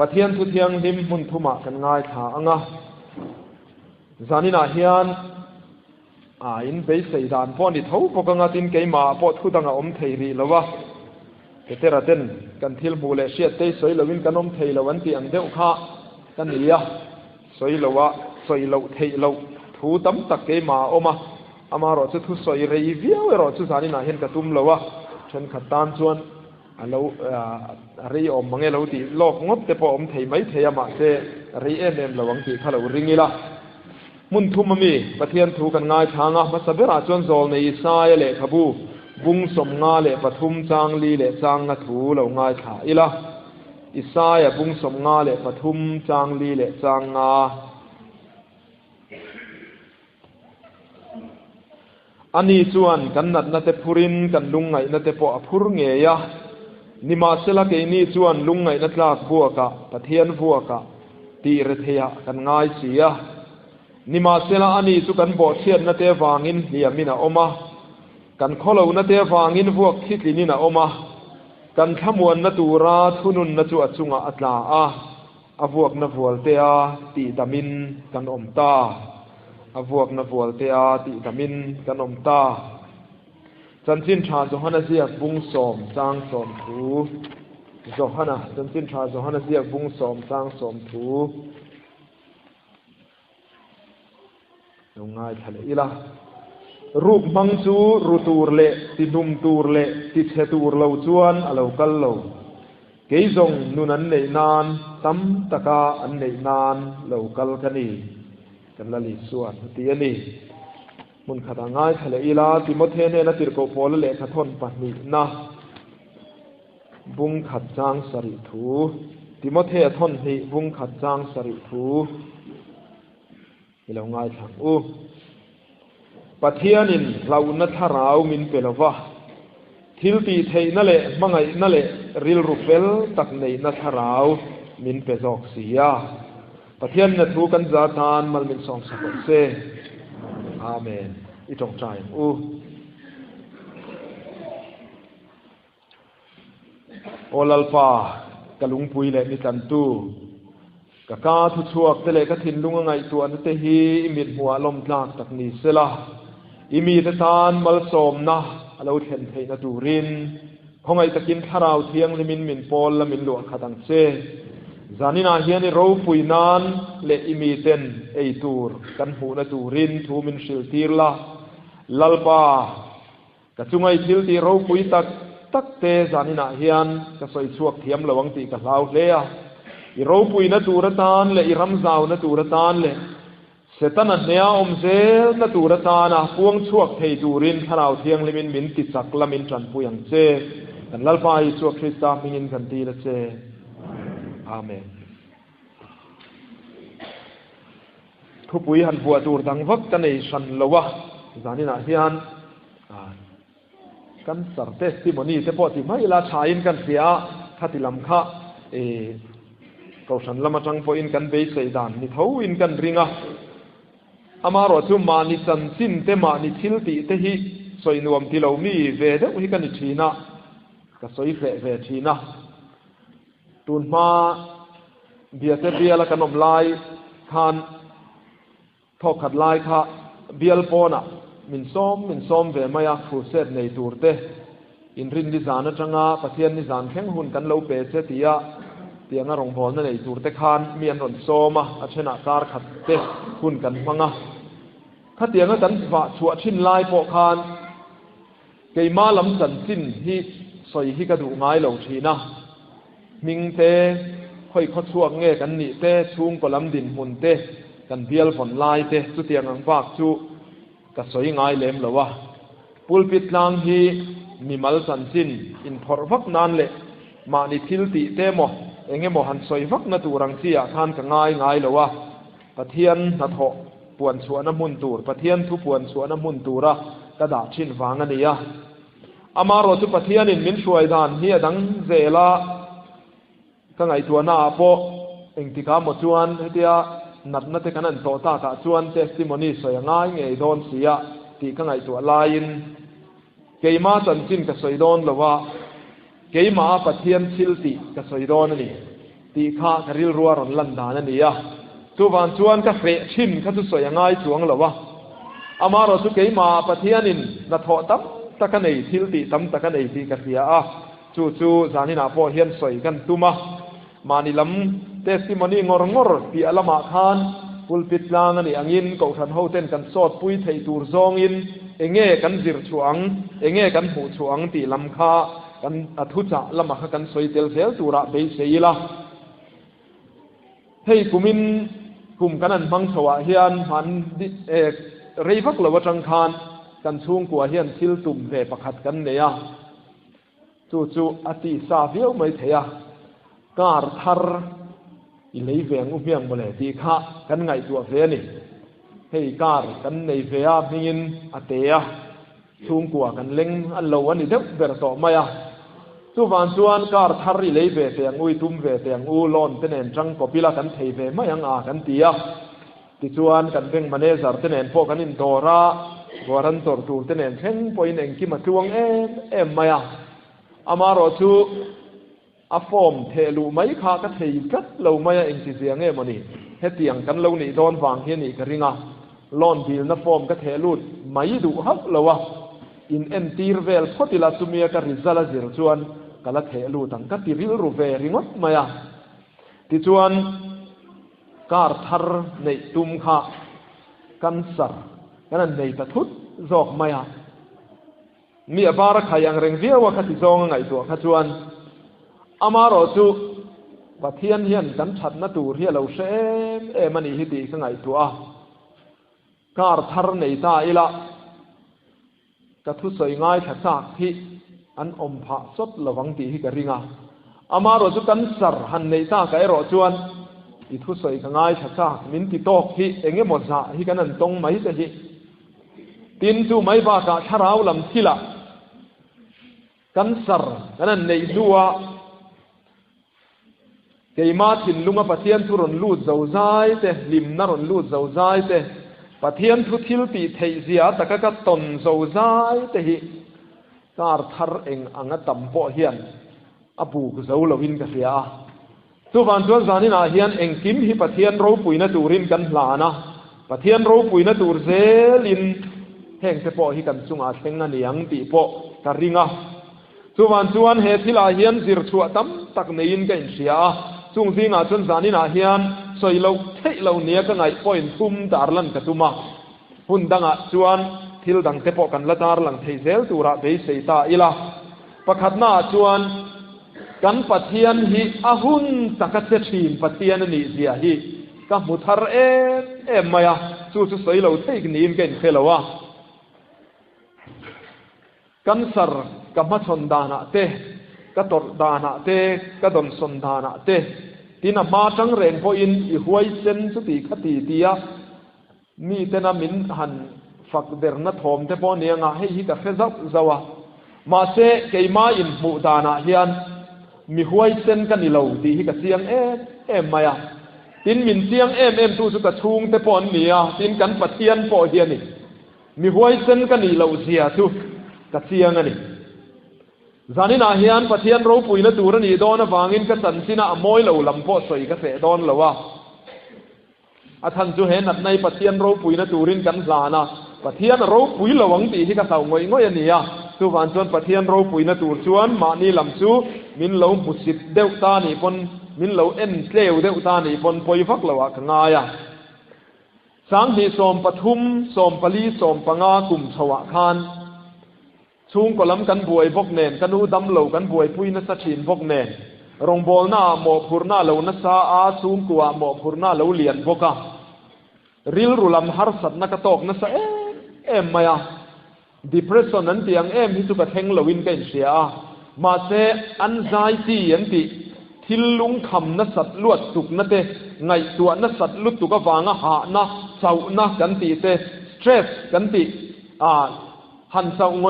pathian thu thiang lim mun thuma kan ngai tha anga zanina hian in be seidan pon ni tho pokang atin keima po thudanga om thei ri lowa keteraten kan thil mu le sia te soi lovin kanom thei lowan ti ang deuh kha kan nia soi lowa soi lo thei lo thu tam tak keima oma ama ro chu thu soi rei viau ro chu zanina hian ka tum lowa chen khatan chuan alo rei om mange lo ti lok ngop te po om thei mai thei ama se rei em lawang ti khalo ringila mun thumami pathian thu kan ngai thanga masabera chon zol nei sai le khabu bung som nga le pathum chang li le chang nga thu lo ngai tha ila isaya bung som nga le pathum chang li le chang nga ani chuan kan nat na te phurin kan lungai na te po aphur nge ya nima sela ke ni chuan lungai na tlak buaka pathian buaka ti re theya kan ngai sia nima sela ani chu kan bo thian na te wangin liamina oma kan kholo na te wangin vuak thitlinina oma kan thamuan na tura thunun na chu achunga atla a avuak na vualte a ti damin kan omta avuak na vualte a ti damin kan omta chanchin tha johana zia bung som chang som thu johana chanchin tha johana zia bung som chang som thu ngai thale ila rup mang chu rutur le ti dum tur le ti thetur lo chuan alo kal lo keizong nunan nei nan tam taka an nei nan lo kal kani kan lali suan ti ani mun khata ngai thale ila timothe ne na tir ko pol le khathon pahni na bung khat chang sari thu timothe thon hi bung khat chang sari thu ilo ngai thang u pathianin launa tharau min pelova thilti theina le mangai na le ril rupel tak nei na tharau min pezok sia pathian na thu kan za tan mal min song sa se amen itong trai u olalpa kalung pui le ni kan tu ka thu chuak te le ka thin lunga ngai tu an te hi imit huwa lom tlak tak ni sela imi te tan mal som na alo then thei na turin khongai takin tharau thiang limin min pol la min lo khatang che zanina hiani ro puinan le imi ten ei tur kan hu na turin thu min shil tirla lalpa ka chungai thil ti ro pui tak tak te zanina hian ka soi chuak thiam lawang ti ka hlau hle a i ro pui na turatan le i ramzau na turatan le setana nea omzel na turatana puang chuak thei turin tharau thiang limin min ti chak lamin tran puyang che kan lalpa i chuak krista mingin kan ti la che amen thu pui han bua tur dang vak ta nei san lowa zanina hian kan sar testimony te po ti mai la thain kan sia khatilam kha kausan lama tang po in kan be seidan ni tho in kan ringa amaro chu mani chan sin te mani thil ti te hi soinuam ti lo mi ve de hi kan thina ka soi ve thina tun ma bia te bia la kanom lai khan thok khat lai kha bial pona min som ve maya khu set nei turte in rin li zana changa pathian ni zan kheng hun kan lo pe che tia tianga rong bol na nei turte khan mian ron soma achena kar khat te hun kan manga khatianga kan wa chua thin lai po khan keima lam chan sin hi soi hi ka du ngai lo thina ming te khoi kho chuak nge kan ni te chung ko lam din mun te kan bial von lai te chu tiang ang wak chu ka soi ngai lem lowa pulpit lang hi mimal chan sin in phor vak nan le ma ni thil ti te mo enge mo han soi vak na turang chia khan ka ngai lowa pathian na tho puan chuana mun tur pathian thu puan chuana mun tura ka da thin wang ania amaro chu pathian in min hruai dan hi adang zela ka ngai tuana po engtika mo chuan hetia natna te kanan to ta chuan testimony soi ngai ngei don sia ti ka ngai tu lain keima chan chin ka soi don lowa keima pathian thilti ka soi don ani ตีข้ากริลรัวรอนลันดานั่นนี่อะตัววันชวนก็เฟะชินข้าทุสวยง่ายจวงหรอวะอามาเราสุกมาปะเทียนินนัทโหตั้มตะกันไอทิลตีตั้มตะกันไอตีกันเสียอะจู่ๆจานินาพอเฮียนสวยกันตุมามานิลำเทสติมอนีงอร์ปีอัลมาคานพุลปิดลางนี่อังอินก็ขันเขาเต้นกันสอดปุยไทยตูรซองอินเองกันจิรชวงเองกันหูชวงตีลำคากันอัทุจ่าละมากันสวยเตลเซลตูระเบสยละให้กุมินกุมกันนั้นมังสวะเฮียนหันเรียฟักละวจังคานกันช่วงกัวเฮียนทิลตุ่มเวปขัดกันเนี่ยจู่ๆอติสาเฟียวไม่เทียการทาร์อิเลเวงอุเบียงบเลตีข้ากันไงตัวเฟนี่ให้การกันในเฟียมินอเตียช่วงกัวกันเล็งอันเลวันนี้เด็กเบรโตมาอะทุกวันส่วนการทาร์อิเลเวเตียงอุยตุ้มเวเตียงอุลอนเป็นเอ็นจังก็พิลากันเทเวไม่ยังอากันเตียติจวนกันเป็นมาเนจาร์เป็นเอ็นพวกกันอินโดราวารันตอร์ตูเป็นเอ็นเพ่งพอยเอ็งกิมาจวงเอ็มมาอะอามาโรชูอาฟอมเทลูไม่ข้าก็เทยกัดเราไม่เองสิเสียงมันนี่เฮตียงกันเรานี่โดนวางเฮียนี่กริงอ่ะลอนบิลนัฟอมก็เทลูดไม่ดูฮักเราวะอินเอ็นตีร์เวลพอติลาสุมียกับริซาลาจิรชวนก็ละเทลูตั้งก็ติริลรูเวริงอดมาอ่ะติจวนการทาร์ในตุมข้ากันสร์กันในตะทุดจอกมาอ่ะมีอบาร์ขยังเร่งเรียวว่าขัดจงไงตัวขัดจวนอามาโรจูปะเทียนเฮียนกันชัดนัตูเฮียเราเชมมันอีฮิติขไงตัวการทาร์ในตาอิละกระทุสวยง่ายขัดจากที่อันอมพะสดระวังตีฮิกริงอามาโรจูกันสร์หันในตาไกโรจวนอีทุสวยง่ายขัดจากมินติโตฮิเองหมดซะฮิกันนั่นตรงไหมเสียฮิตินจูไม่บ้ากะชะราวลำทิละกันสร์กันนั่นในดัวเกี่ยมาถิ่นลุงปะเทียนทุรนลูดเจ้าใจเตลิมนรนลูดเจ้าใจเตปะเทียนทุทิลตีเทียเสียตะกะตนเจ้าใจเตหิการทาร์เองอังตัมโปเฮียนอบูกเจ้าลวินกเสียทุกวันชวนสานินาเฮียนเองกิมฮิปะเทียนรูปุยนตูรินกันหลานะปะเทียนรูปุยนตูรเซลินแห่งเสปอฮิกันจุงอาเชงนันยังตีโปการิงะทุกวันชวนเฮติลาเฮียนจิรชัวตั้มตักเนียนกันเสียจุงสิงาชนสานินาเฮียนสวยเราเทเราเนียก็ไงปอยทุ่มดาร์ลันกตุมาหุ่นดังชวนทิลดังเทปกันละดาร์ลังเทเซลตูระเบสเซตาอิละประคัดหน้าชวนกันปะเทียนฮิอาหุนตะกัดเซชีมปะเทียนนี่เสียฮิก็มุทาร์มายาจู่สวยเราเทกนีมกันเขลวะกันสร์กับมาชนดานะเตก็ตรดานะเตก็ดนสนดานะเตทีน่ะมาจังเร่งพออินอีหวยเซนสุติคติเตียมีแต่นามินหันฝักเดรนัทโฮมเทปอเนียงให้ฮิกะเฟซับซาวะมาเซเกยมาอินมุดานะเฮียนมีหวยเซนกันนี่เราดีฮิกะเสียงมายาตินมินเสียงตูสุกะชุงเทปอนเนียตินกันปะเทียนปอเฮียนี่มีหวยเซนกันนี่เราเสียทุกะเสียงอันนี้จานินาเฮียนปะเทียนรูปุยนตูรนีโดนวางินกสันสินะมอยเหล่าลำโพสวยกเสดอนเหล่าวะอาทันจูเห็นนัดในปะเทียนรูปุยนตูรินกันลานะปะเทียนรูปุยเหล่าวังตีที่กษาวงอยนี่อ่ะสุวรรณชวนปะเทียนรูปุยนตูชวนมานี่ลำซูมินเหล่ามุสิดเดวตานี่ปนมินเหล่าเอ็นเลวเดวตานี่ปนปอยฟักเหล่าวะขงายอ่ะสังหีสมปทุมสมปลีสมปงากุมชวะคานช่วงก็ล้ำกันบวยพกเนนกันอูดำเหลากันบวยพุยนัสชินพกเนนรงบอลหน้าหมอพูรหน้าเหลานัสอาช่วงกัวหมอพูรหน้าเหลาเลียนพกะริลรุลำฮาร์สัตนักตอกนัสมายาดิเพรสชันนั้นเตียงฮิตุกะเทงเหลวินกันเสียมาเซอันใจที่ยันติทิลลุงคำนัสัตลวดตุกนัเตไงตัวนัสัตลุดตุกะวางหานะเจ้านะกันติเตสเตรสกันติหันเสาง่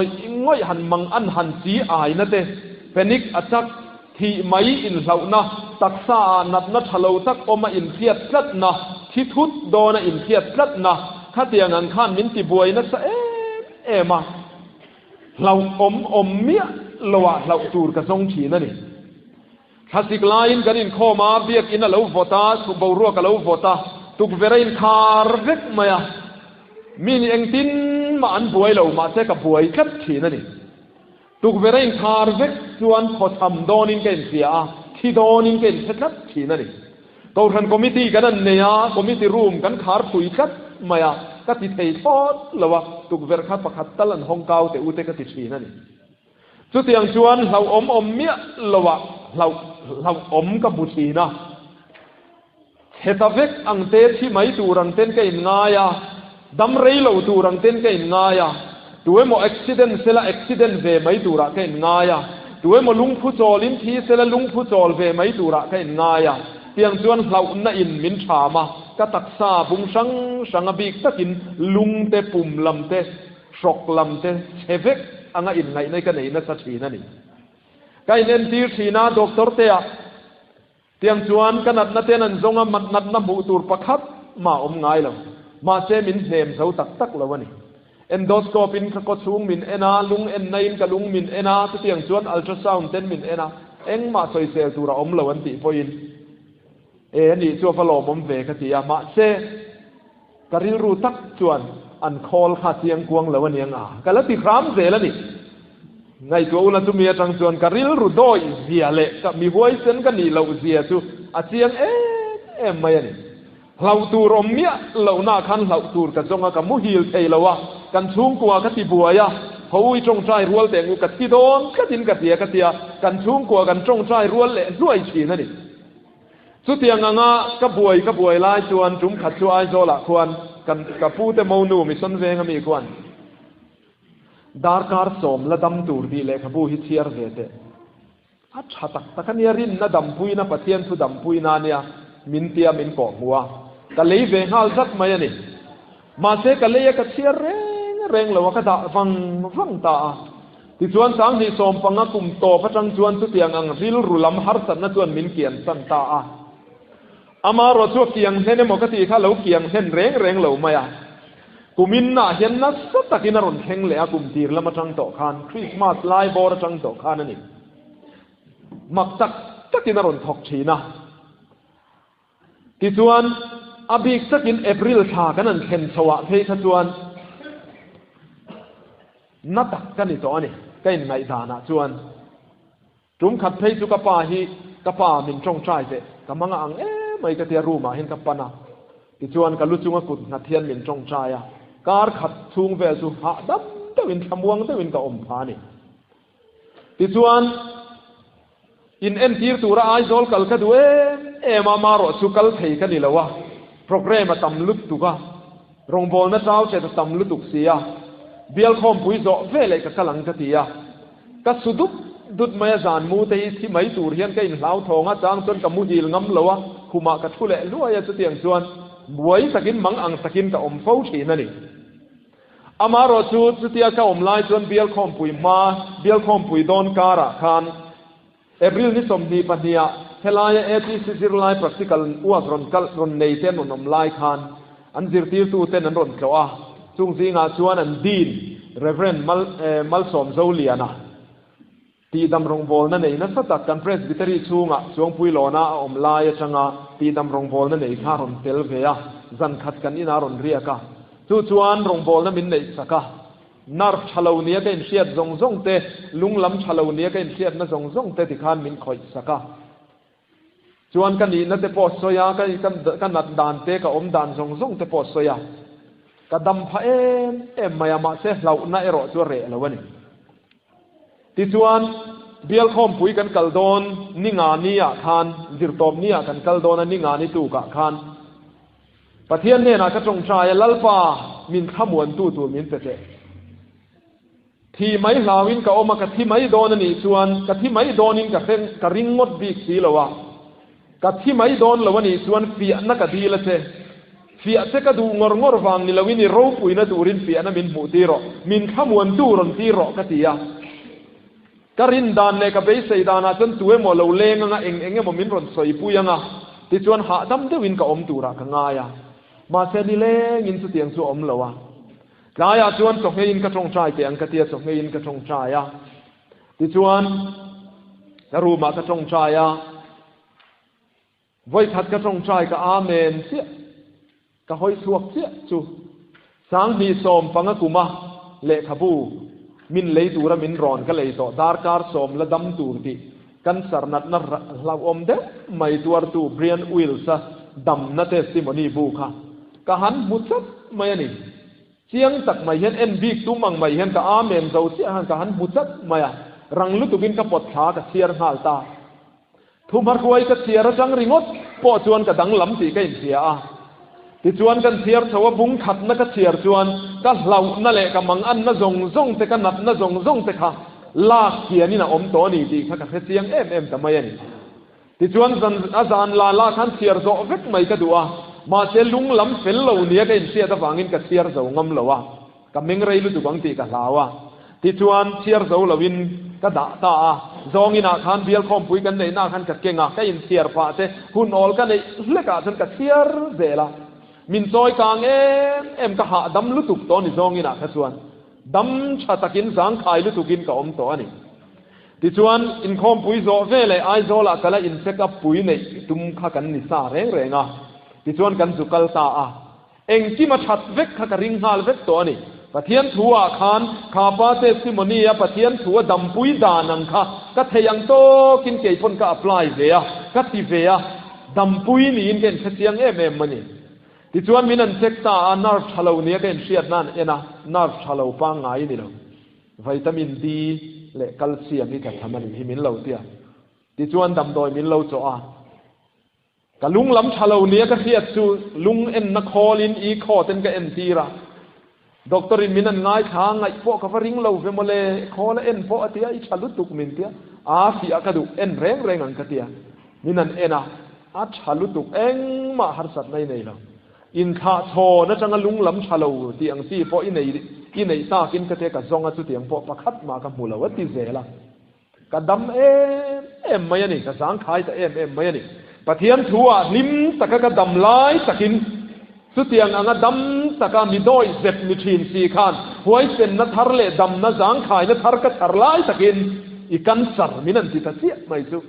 อยหันมังอันหันจีอายนั่นเองเป็นนิกอัจักที่ไม่อินเหล่านะตักษานัดนัดฮัลโหลตักอมาอินเทียดลัดนะที่ทุดโดนอินเทียดลัดนะข้าเตียงอันข้านมินติบวยนั่นเอมาเราอมเมียเราว่าเราจูดกระทรงฉีนั่นนี่ hasik lain ganin khoma biak in alo vota su boru ka lo vota tuk verein khar vek maya min engtin ma an buai lo ma se ka buai khat thina ni tuk verein khar vek chuan khotham donin ken sia thi donin ken khat thina ni to than committee kan an neya committee room kan khar phui khat maya ka ti thei thot lawa tuk ver khat pakhat talan hongkau te ute ka ti thina ni chu tiang chuan hlau om mia lawa hlau om ka buthi na hetavek ang te thi mai turang ten ka in ngaya dam rei lo turang ten ka in ngaya tuemo accident sela accident ve mai tura ka in ngaya tuemo lungphu cholin thi sela lungphu chol ve mai tura ka in ngaya tiang chuan hlau na in min thama ka taksa bung sang abik takin lungte pumlamte shroklamte chevek anga in ngai nei ka nei na sa thina ni kai nen tir thina doctor te a tiang chuan kanat na ten an zonga mat nat na bu tur pakhat ma ngai lo ma che min hnem zo tak lawani endoscope in ka ko chung min ena lung en nain ka lung min ena tu tiang chuan ultrasound ten min ena eng ma soi sel tura lawan ti poin ni chu fa lo mom ve ka ti ya ma che karil ru tak chuan an call kha tiang kuang lawani anga kala ti khram ze la ni ngai tu la tu mi atang chuan karil ru doi zia le ka mi huai sen ka ni lo zia chu a chiang em mai ani hlau tur mia lo na khan hlau tur ka zonga ka mu hil thei lawa kan chung kwa ka ti buaya hoi trong trai rual te ngu ka ti don ka tin ka tia kan chung kwa kan trong trai rual le ruai chi na ni chu tiang anga ka buai lai chuan tum khat chu ai zo la khuan kan ka pu te mo nu mi son venga mi khuan darkar som la dam tur di le khabu hi thiar ve te a tha tak takania rin na dam pui na pathian thu dam pui na nia min tia min ko muwa ka lei ve hal zat mai ani ma se ka lei ka thiar reng lo ka da wang ta ti chuan sang ni som panga kum to patang chuan tu tiang ang ril rulam har san na chuan min kian san ta a ama ro chu kiang hene mo ka ti kha lo kiang hen reng lo maya kumin na hian na sa takin ron theng le a kum tir lama tang to khan Christmas lai bor tang to khan ani mak takin ron thok thina ti chuan abik takin April tha kan an khen chawa thei kha chuan na tak kan ni to ani kai ngai dana chuan tum khat thei chu ka pa min trong trai te kamanga ang mai ka tia ruma hin ka pana ti chuan ka lu chunga kut na thian min trong trai a kar khat chung ve chu ha dam tawin thamuang tawin ka om phani ti chuan in en tir tura ai zol kal ka duwe ema maro chu kal thei ka ni lawa program a tam lut tu ka rong bol na taw che tam lut tuk sia bial khom pui zo ve le ka kalang ka tia ka sudup dut maya zan mu te thi mai tur hian ka in hlau thonga chang chon ka mu hil ngam lawa khuma ka thule luaya chu tiang chuan buai takin mang ang takin ka om fo thi na ni amaro chu tia ka om lai chuan bial khom pui don kara khan April ni som ni pania helaya ATC zir lai practical uak ron nei ten on lai khan an zir tir tu ten an ron tlawa chung zinga chuan an din Reverend mal som zoliana ti dam rong bol na nei na satak kan presbytery chunga chuang pui lona om lai atanga ti dam rong bol na nei kha ron tel veya zan khat kan ina ron riaka chu chuan rong bol na min nei saka nar thalo nia ka in siat zong te lunglam thalo nia ka in siat na zong te ti khan min khoi saka chuan kan ni na te post soya ka nat dan te ka om dan zong te post soya ka dam pha em maya ma se hlau na ero chu re lawani ti chuan bial khom pui kan kaldon ninga nia khan dirtop nia kan kaldon ninga ni tu ka khan pathian ne na ka tong trai lalpa min khamuan tu min te thi mai hlawin ka oma ka thi mai don ani chuan ka thi mai donin ka sen ka ringot bik si lawa ka thi mai don lawani chuan fia na ka dila che fia che ka du ngor wang ni lawini ro puina turin fia na min mu tiro min khamuan tu ron tiro ka tia karin dan le ka be sei dana chan tuwe mo lo leng nga enge mo min ron soi puyanga ti chuan ha dam de win ka om tura ka nga ya ma se ni leng in chu tiang chu om lawa kaya chuan chok ngein ka chong trai te ang ka tia chok ngein ka chong trai ya ti chuan ru ma ka chong trai ya ไว้ทัดกระจงใจกับอาเมนเสียกับหอยสวกเสียจูสางมีสมฟังกุมาเละขบูมินเลยตูระมินรอนก็เลยต่อดาร์การสมและดำตูรติกันสารนัดนัดเราอมเดไม่ตัวตูเบรียนวิลส์ดำนัดเทสติมอนีบุค่ะกะหันมุดไม่นี่เชียงตักไม่เห็นเอ็นบีกตุ้มังไม่เห็นกับอาเมนเจ้าเสียหันกะหันมุดไม่รังลุตุบินกับปดขากับเชียร์หาลตาทุมหารควยกับเชียร์จังริงดปอจวนกับดังลำตีกันเสียที่จวนกันเชียร์ชาวบุ้งขัดนักเชียร์จวนก็เหล่านั่นแหละกับมังอันนั่งซงแต่กันนับนั่งซงแต่ข้าลากเขียนี่นะอมตัวนี่ดีข้ากับเสียงทำไมนี่ที่จวนอาจารย์ลาขันเชียร์โซเวกไม่กระดัวมาเชลุงลำเฟลเหล่านี้กันเชียร์ตะฟังอินกับเชียร์โซงำเหล่ากับมิงไรลุตุบังตีกับลาวที่จวนเชียร์โซเหล่าวินก็ด่าตาจองอินาขันเบียร์คอมปุยกันในหน้าขันกับเก่งอ่ะก็อินเชียร์ฟ้าเจ้หุ่นออลกันในเล็กอ่ะฉันกับเชียร์เจล่ะมินซอยกางก็หาดำลุตุกตัวนี่จองอินาขส่วนดำชาตะกินสังขายลุตุกินกับอมตัวนี่ที่ชวนอินคอมปุยโซเฟเลยไอโซละก็เลยอินเซกับปุยในตุมข้ากันนิสาแรงอ่ะที่ชวนกันสุกัลตาที่มาชัดเวกข้ากริงฮาลเวกตัวนี่ปะเทียนถัวขานข้าพาเตสิมนีปะเทียนถัวดำปุยดานังค่ะก็เทียงโตกินเกยพนก็อัพไลเวียก็ตีเวียดำปุยนี่อินเกนเสียงมันนี่ที่ชวนมินันเซกตาอันนาร์ชาลูเนี่ยเป็นเชียดนั่นนาร์ชาลูปังไงนี่เราวิตามินดีและแคลเซียมนี่แต่ทำมันที่มินเราเตี้ยที่ชวนดำโดยมินเราจ่อกะลุงลำชาลูเนี่ยก็เชียดจูลุงนักคอลินอีคอเต็นก็ทีระด็อกเตอร์มินันง่ายช้างไงพวกเขาริงเราเฟมเลคอและพวกเตี้ยอิชาลุตุกมินเตี้ยฟีอากระดูแรงอันกเตี้ยมินันชาลุตุกมาหาสัตว์ในเราอินทาโชนั่นจังลุงลำชาลูที่อังซีพออินในซากินกระเทกับซองสุดที่อังพอประคัดมากับมูลวัติเซละกระดำไม่ยันนี่กระสังขายแต่ไม่ยันนี่ปะเทียนทัวนิ่มตะกระดำลายตะกินสุดที่อังดำตะกามีดอยเจ็บมีชีนสีขานหวยเส้นนัทฮาร์เลดำนัสังขายนัทฮาร์กระทาร์ลายตะกินอีกันสารมินันติตาเสียไม่สุ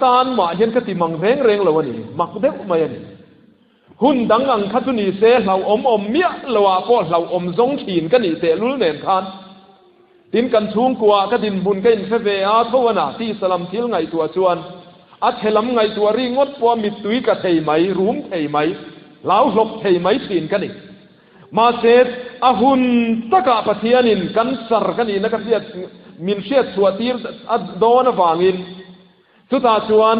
ตานมาเห็นกติมังแรงละวันนี้มักเด็กมาอย่างนี้หุ่นดังอังคัตุนีเสเหล่าอมเมียละว่าพอเหล่าจงขีนกันนี่เตลุลเนนคานดินกันชุ่มกว่าก็ดินบุญกันเฟเวอาทวนาที่สลัมทิลไงตัวชวนอัดเฮลัมไงตัวรีงดปัวมิตุยกะเทยไหมรูมเทยไหมเหล่าหลบเทยไหมขีนกันนี่มาเสดหุ่นตะกะปะเทียนินกันสรกันนี่นักเสียมินเชียตัวตีร์โดนวางินสุดท้ายชวน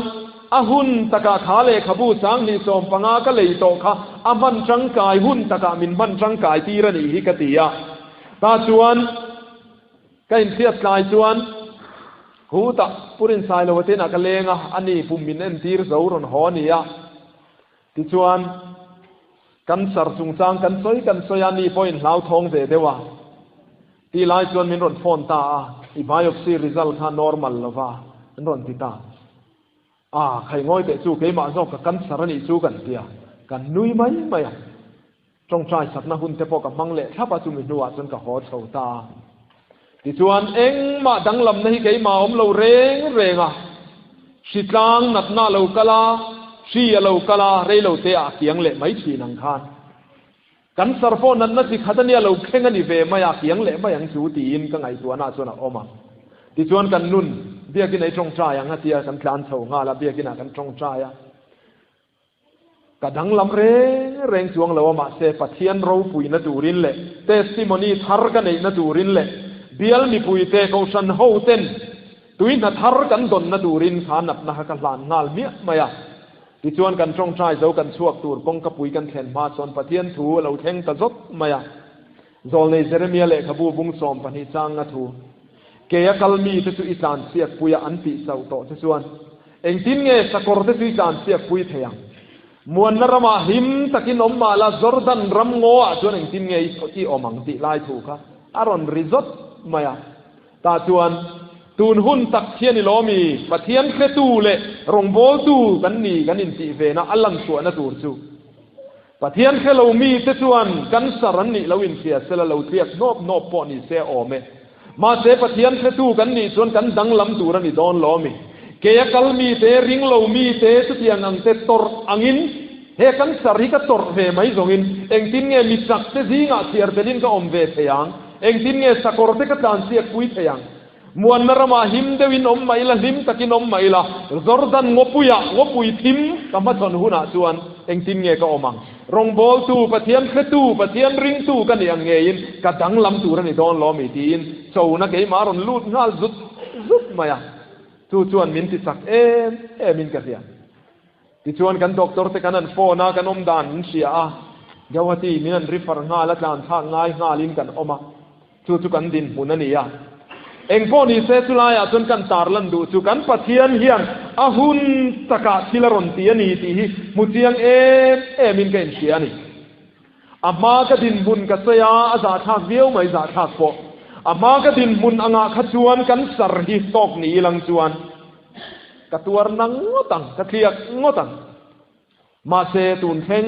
หุ่นตะกะขาเลขบูสังนิสมปังก็เลยโตค่ะมันจังกายหุ่นตะกะมินมันจังกายตีระนี่ฮิกติยาตาชวนก็อินเสียกายชวนหูตะปุรินสายโลเทนักเลงอันนี้ปุ่มมินตีร์เสารนหอนี่ยที่ชวนกันสารสุงสังกันซอยอันนี้พออินเหลาทองเดว่าที่ลายชวนมินรนฟอนตาอีบายอซีริซัลค่านอร์มัลละว่ารนติตาใครง่อยแต่สู้เกมาซอกกันสารนี่สู้กันเดียกันนุยไหมจงใจสัตว์นะหุ่นแต่พอกับมังเละถ้าปัจจุบันนัวจนกับหอเฉาตาที่ชวนมาดังลำในเกมาเราเร่งสิตางนัดหน้าเรากะลาชีเรากะลาเรเราเตะเกียงเละไม่ชีนังคานกันสารพอนั้นนั่นสิขัดเนี่ยเราเข่งกันอีเวไม่เกียงเละไม่ยังจูตีนก็ไงตัวหน้าส่วนออกมาที่ชวนกันนุ่นเบี้ยกินไอ้ตรงใจอย่างเดียกันคลานเฉางาละเบี้ยกินกันตรงใจกระดังลำเร่งจวงเราว่ามาเสพเทียนเราปุยนัดูรินเล่เตสิมอนีทาร์กันไอ้นัดูรินเล่เบี้ยมีปุยเตะเขาชันโฮเต้นตุยนัทาร์กันดนนัดูรินขานับนะกันลานงาลเมียมาอ่ะที่ชวนกันตรงใจเจ้ากันช่วงตูร์กงกระปุยกันแทนมาส่วนปะเทียนถูเราแทงตะจดมาอ่ะโจลในเซเรเมียเล่ขบูบุงสอมปนิจังนัทูเกียกัลมีที่สุดอีสานเสียปุยอันติสาวโตที่ส่วนทิ้งเงสกอร์ที่สุดอีสานเสียปุยเทียงมวนนรมาหิมตะกินอมมาลาจอร์ดันรำงัวส่วนทิ้งเงที่อมังติไล่ถูกค่ะอารอนริซอตมาอ่ะตาส่วนตูนหุ่นตักเทียนิโลมีปะเทียนเคตูเล่รงโบตูกันนี่กันอินติเวนะอัลลังส่วนนะตูร์จูปะเทียนเคเรามีที่ส่วนกันสารนี่เราอินเสียเสละเราเทียบนอบปอนี่เสียออเมมาเสปเทียนเสตูกันนี่ส่วนกันดังลำตูรันนี่โดนล้อมี เกียกลมีเตริงโลมีเตสุดยังอังเตตรอังอินเฮกันสาริกตรเวไม่จงอินเองทิ้งเงมิสักเตจิงอาเสียร์เบลินก็อมเวทยังเองทิ้งเงสกอร์เตกตานเสียกุยเทียงมวนนรมาหิมเดวินอมไม่ละหิมตะกินอมไม่ละจอร์ดันงปุยทิมกำมัดชนหุนาชวนเองทิ้งเงก็อมังรองบอลตูปะเทียนเคตูปะเทียนริงตูกันอย่างเงินกระดังลำตูรันนี่โดนล้อมีทีนโจนักเกมารอนลูดงาซุดมาชวนมินติสักมินกันเสียที่ชวนกันด็อกเตอร์เตกันนั่นโฟนากันอมดานเสียเยาวตีมินันริฟร์งาและการทางง่ายงาลินกันออกมาชูกันดินมุนันนี่เองพอนี่เสสุลายจนกันตาร์ลันดูชูกันปะเทียนเฮียนอาหุนตะกะทิลรอนตีนี่ตีมุเทียงมินกันเสียนี่อามากดินบุญกัสยาอาจาทักเดียวไม่จาทักโฟอามากดินบุญอ่างขจวนกันสรหิตอกนี่ลังจวนกตัวนังงตังกเทียกงตังมาเสตุนเพ่ง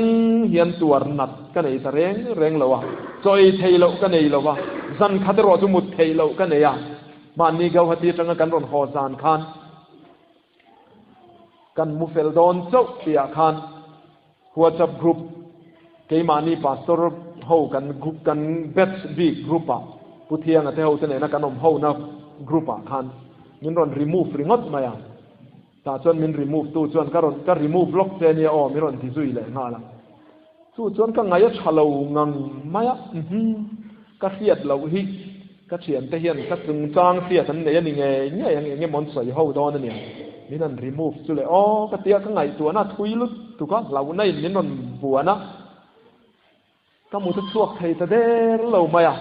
เฮียนตัวนัดกันไอ้ตะเร่งเลวะจอยเทโลกันไอ้เลวะจันขัดรอจุมุดเทโลกันไอ้ยามานี่เกาหัดที่จังกันรอนหอซานคานกันมุเฟลดอนเจ้าเปียคานหัวจับกรุ๊ปเกมานี่ปาสตอร์เฮากันกรุ๊ปกันเบสบีกรุ๊ปอะผู้เทียงอะเท่าจะไหนนักการอมเฮานะกรุ๊ปอะคานมินรอนรีมูฟริงอดมาอย่างถ้าชวนมินรีมูฟตู้ชวนก็รีมูฟล็อกเจเนียมินรอนที่ซุยเลยงาละตู้ชวนก็ไงจะฉลาวงังไม่อะก็เสียดเราฮิก็เฉียนแต่เฮียนก็จึงจ้างเสียทันเนี่ยนี่ไงเนี่ยยังไงมันใส่เฮาดอนเนี่ยมินันรีมูฟจุเลยก็เตี้ยก็ไงตัวน่ะทุยลุดถูกก็เราในมินรอนบัวนะก็มุดสวกไทยจะเด้เราไม่อะ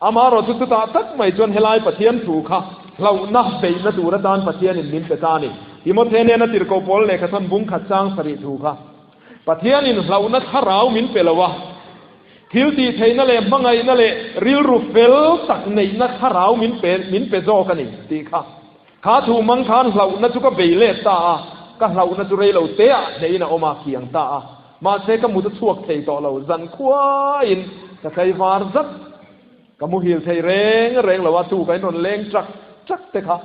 อามาเราจุดตาตักไม่จนเฮลัยปะเทียนถูกค่ะเราหน้าเบยนะดูระดานปะเทียนนินเปตานี่ที่มดเทเนนะติรโกโพลเนี่ยขันบุ้งขัดจ้างสริถูกค่ะปะเทียนินเราหน้าขาราวมินเปลวะทิลตีเทนนั่นแหละบังไงนั่นแหละริลรูเฟลตักในหน้าขาราวมินเปโจกันนี่ตีค่ะขาถูมังคานเราหน้าจุกเบยเลตาก็เราหน้าจุเรเราเตะในน่ะออกมาเขียงตามาเสกมุดสวกเทต่อเราจันควายจะใครวาร์ซักก็มุฮิลเทเร่งเราว่าตู้กันนนเล่งจักเตะค่ะ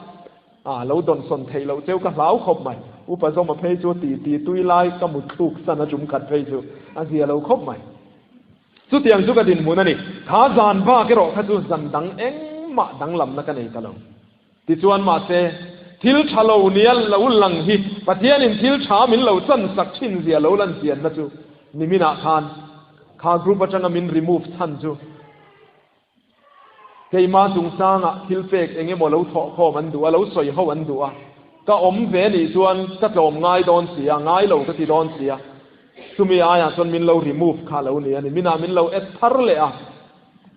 เราโดนสนเทเราเจ้าก็เหลาขบใหม่อุปสมบทเพจูตีตุยไล่ก็มุดทุกสันจุมขัดเพจูอันเดียเราขบใหม่สุดยังสุกดินมุนันนี่ข้าจานบ้าก็รอข้าจูจันดังมาดังลำนักกันเองกันเราติจวนมาเสทิลชาโลเนียเราลังฮิปะเทียนินทิลชามินเราจันสักชินเสียเราลันเสียนนะจูนิมินาคานข้ากรุ๊ปจังมินรีมูฟทันจูเกี่ยมาจุงสร้างทิลเฟกเองโมเราถอข้อมันดูเราสวยเขามันดูก็อมเวนี่ส่วนก็จมง่ายโดนเสียง่ายเราก็ที่โดนเสียสุมีอาญาส่วนมินเรารีมูฟข้าเราเนี่ยนี่มินามินเราเอสทาร์เลย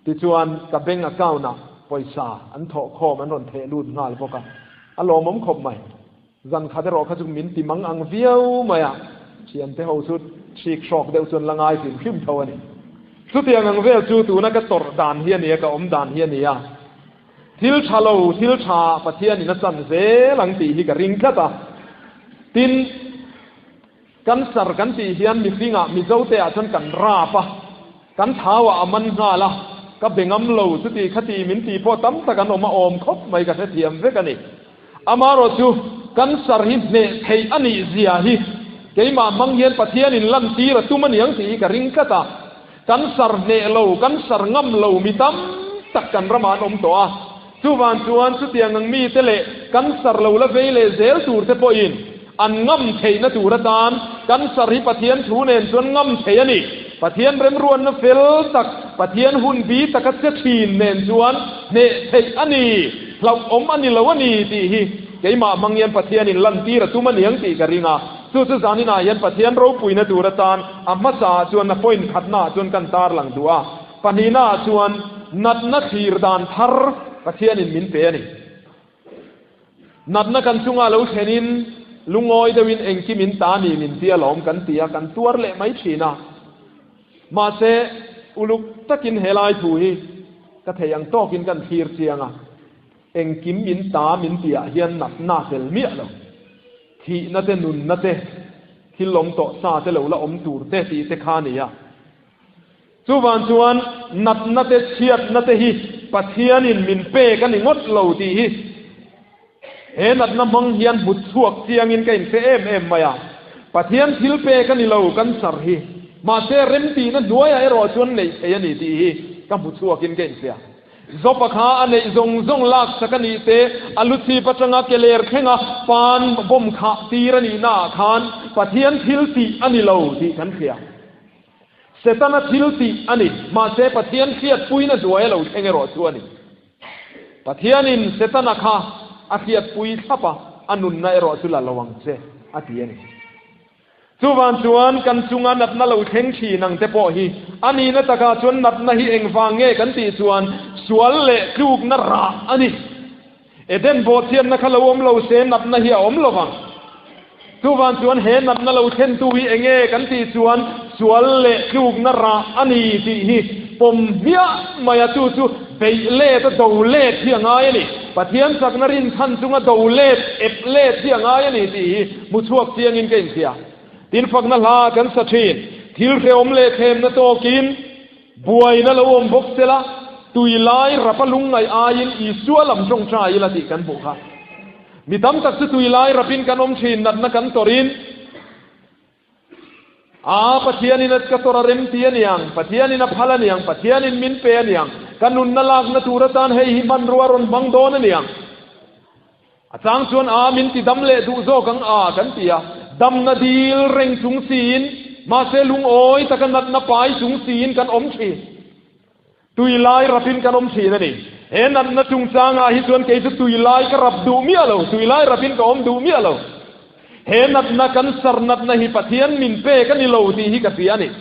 ที่ส่วนกับเบงอาเก้านะปอยซาอันถอข้อมันนนเทลูดง่ายพวกกันอารมณ์มันขบใหม่จันข้าจะรอข้าจุงมินติมังอังเวียวมาเชียนเทเอาสุดชีกชอกเดียวส่วนละง่ายสิพิมพ์เท่านี้สุดยังเวลจูตูนักตรดานเฮียนี่ก็อมดานเฮียนี่ทิลชาโลทิลชาปะเทียนี่นัสันเซหลังตีฮิกริงคตาตินกันสารกันตีเฮียนมีฟิงมีเจ้าเตะจนกันราปะกันท้าวะมันงาละก็เบ่งอมโลสุดที่ขตีมินตีพอตั้มตะกันออกมาอมคบไม่กันเทียมเวกันนี่อามาโรจูกันสารหินเนเทอันนี้เสียฮิเกี่ยมามังเฮียนปะเทียนินลันตีระตุมันยังตีกริงคตากันสารเนโลกันสารง่ำโลมีตั้มตักกันระมานอมตัวจูวันจวนสุดยังมีเตเลกันสารโลละเวเลเซลตูร์เทปอินอันง่ำเทนตูระดานกันสาริปะเทียนทูเนนจวนง่ำเทนี่ปะเทียนเริ่มรวนเฟลตักปะเทียนหุ่นบีตะกัดเสียทีนเนนจวนเนเทอันนี้เราอมอันนี้เราวันนี้ตีฮีเกี่ยมามังเย็นปะเทียนินลันตีระตุมันยังตีกริงาสุดสานินายันปะเทียนเราปุยนตูระตานอัมมาสาจวนนักพอยน์ขัดหน้าจวนกันตาร์หลังดัวปนีนาจวนนัดนักทีรดานทาร์ปะเทียนินมินเปนี่นัดนักกันจุงอาลูเชนินลุงอ้อยเดวินเองที่มินตานีมินเตียหลอมกันเตียกันตัวเละไม่ชีนามาเซอุลุกตะกินเฮลายถุยก็เทยังโตกินกันทีร์เจียงเองกิมมินตามินเตียเฮียนนัดนาเซลเมียเราที่นั่นเตนุนนั่นเตที่ลมโตซาเตลละอมตูร์เตตีเตคานียจูวันจวนนัดนั่นเตเชียดนั่นเตฮีปะเทียนินมินเปกันงดเหล่าตีฮี เห็นนัดน้ำมังเฮียนบุตรสวกเจียงอินกันเซเอ็มมายาปะเทียนทิลเปกันนี่เรากันสารฮีมาเซเรมตีนั้นด้วยไอ้รอจวนเลยไอ้นี่ตีกันบุตรสวกินกันเสียจบข้าอันนี้จงลักสักนี้เตอลุสีปัจจังเกลียร์เข่งปานบ่มขาตีรนีนาขานปะเทียนทิลตีอันนี้เราที่กันเสียเสตนาทิลตีอันนี้มาเซปะเทียนเสียดปุยนั้นด้วยเราเองรอจวนนี่ปะเทียนินเสตนาข้าอาเสียดปุยทับอันนุนในรอจุลละวังเซอาเทียนี่สุวรรณชวนกันจุงอันนับนั่งเราเข่งชีนังเตปอฮีอันนี้นัตกาชวนนับนั่งเองฟังเงกันตีชวนสวนเละครูกนราอันนี้เอเดนโบเทียนนักเราอมเราเซนับนั่งอมเราฟังสุวรรณชวนเห็นนับนั่งเราเข่งตุยเองกันตีชวนสวนเละครูกนราอันนี้ที่ฮีปมเฮียมายาจูเบยเล่ตดูเล่ที่ยังไงนี่ปะเทียนสักนรินทันจุงดูเล่เอฟเล่ที่ยังไงนี่ที่มุชวกเสียงอินเก่งเสียตินฟักนั่นลากันสักทีทิลเขมเล่เขมนั่นโตกินบวยนั่นละอมบกเสละตุยไลรับลุงไงอายินอีสัวลำจงชายละติกันบุค่ะมีตั้มตักตุยไลรับพินกันอมชินนัดนักันตอรินปะเทียนินัดกตระเรมเทียนยังปะเทียนินับพลันยังปะเทียนินมินเปียนยังกันนุนนลากนตูรตานให้หิมันรัวรนบังโดนยังอาจารย์ชวนมินติดำเละดูโซกังกันเตียดำนาดีลเร่งสูงศีลมาเซลุงโอยตะกันนัดนับไปสูงศีลกันอมชีตุยไลรับพินกันอมชีนั่นเองเห็นนัดนัดจุงจางฮิส่วนเกยตุยไลกรับดูเมียเราตุยไลรับพินก็อมดูเมียเราเห็นนัดนักันสรนัดนาฮิปะเทียนมินเป้กันนี่เราที่ฮิกเสียนี่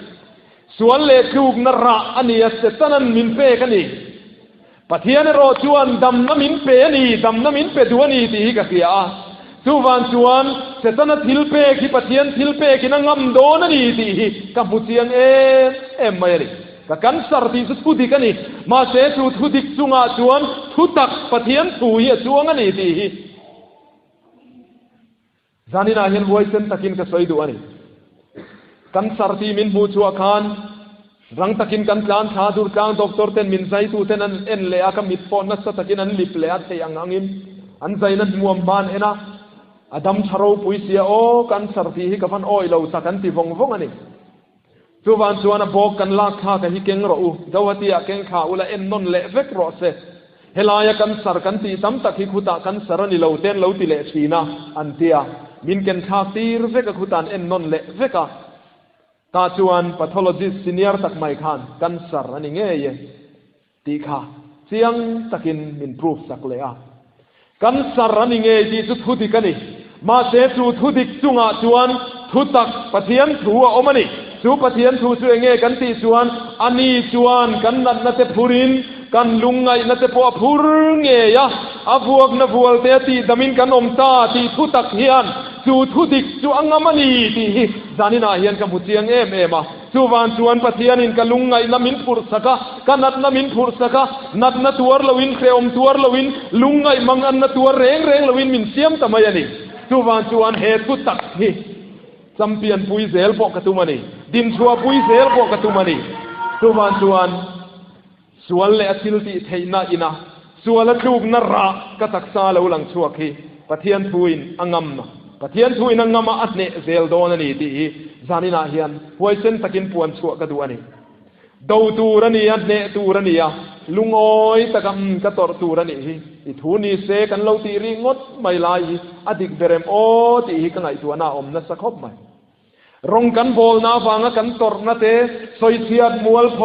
ส่วนเล็กลูกนราอันนี้เสตนันมินเป้กันนี่ปะเทียนรอชวนดำน้ำมินเป้นี่ดำน้ำมินเป้ตัวนี้ที่ฮิกเสียสุวรรณชวนเสตนันทิลเป้ที่ปะเทียนทิลเป้ที่นั่งงำโดนนี่ที่ฮิกัมพูชีเอ็มไม่เลยกันสารที่สุดทุดิกันนี่มาเสสุทุดิกจุงอาชวนทุตักปะเทียนตุยจวงนี่ที่ฮิจานินาเห็นวัยเซนตะกินกับสวยดูอันนี้กันสารที่มินบูชัวคานรังตะกินกันจานชาดูกลางด็อกเตอร์เทนมินใจตูเทนันเอ็นเลอาคามิดปอนนัสตะกินอันลิปเลอาเตยังอังอินอันใจนั้นมัวบานเอ็นะอดัมชารูปุยเสียโอกันสารที่ฮิกับฟันโอเราสักันที่ฟงอันนี้สุวรรณชวนบอกกันลากข้ากับฮิเก่งรอดาวตีอาเก่งข้าอุลาเอ็นนนเละเวกรอเซเฮลายกันสารกันที่ตั้มตะกิขุตากันสารนี่เราเต้นเราติเลชีนะอันเตียมินเกนชาตีรเวกขุตานเอ็นนนเละเวกตาจวนพัทโลจิสซีเนียร์ตักไมคานกันสารนี่เงี้ยตีข้าเสียงตะกินมินพรูฟสักเลยกันสารนี่เงี้ยที่สุดทุดิกันนี่มาเสสุทุดิกจุงอาจวนทุตักปะเทียนถัวอมันนี่สุปะเทียนถัวสุเงี้ยกันตีจวนอันนี้จวนกันนัดนัดเตพูรินกันลุงไงนัดเตปัวพูรินเงี้ยอาพวกนับวัวเตตีดมินกันอมตาที่ทุตักเฮียนจูทุดิกจูอังมันนี่ที่จานินาเฮียนกัมพูชีเอ็มสุวรรณชวนปะเทียนินกันลุงไงนามินพุรสกะกันนัดนามินพุรสกะนัดนัดตัวละวินเครอมตัวละวินลุงไงมังอันนัดตัวเร่งละวินมินเสียมตะมายนี่สุวรรณชวนเฮตุตักที่จำเปลี่ยนปุยเซลปอกกตุมันนี่ดินชัวปุยเซลปอกกตุมันนี่สุวรรณชวนส่วนเละทิลติเทน่าอินะส่วนละลูกนราก็ตักซาเลวหลังชัวคีปะเทียนปุยอังมปะเทียนปุยนังมาอัดเนเซลโดนนี่ที่จานินาเฮียนหวยเส้นตะกินปวนชัวกระดูอันนี้ดูตูรนี่อัดเนตูรนี่ลุงโอยตะกำกระตอร์ตูรนี่อีทูนี่เซกันเราตีริงดไม่ลายอดิกเดรมโอที่กันไอตัวน่าอมนัสคบไหมรงกันโบลนาฟังกันตอร์นาเตสอยเทียดมัวลโพ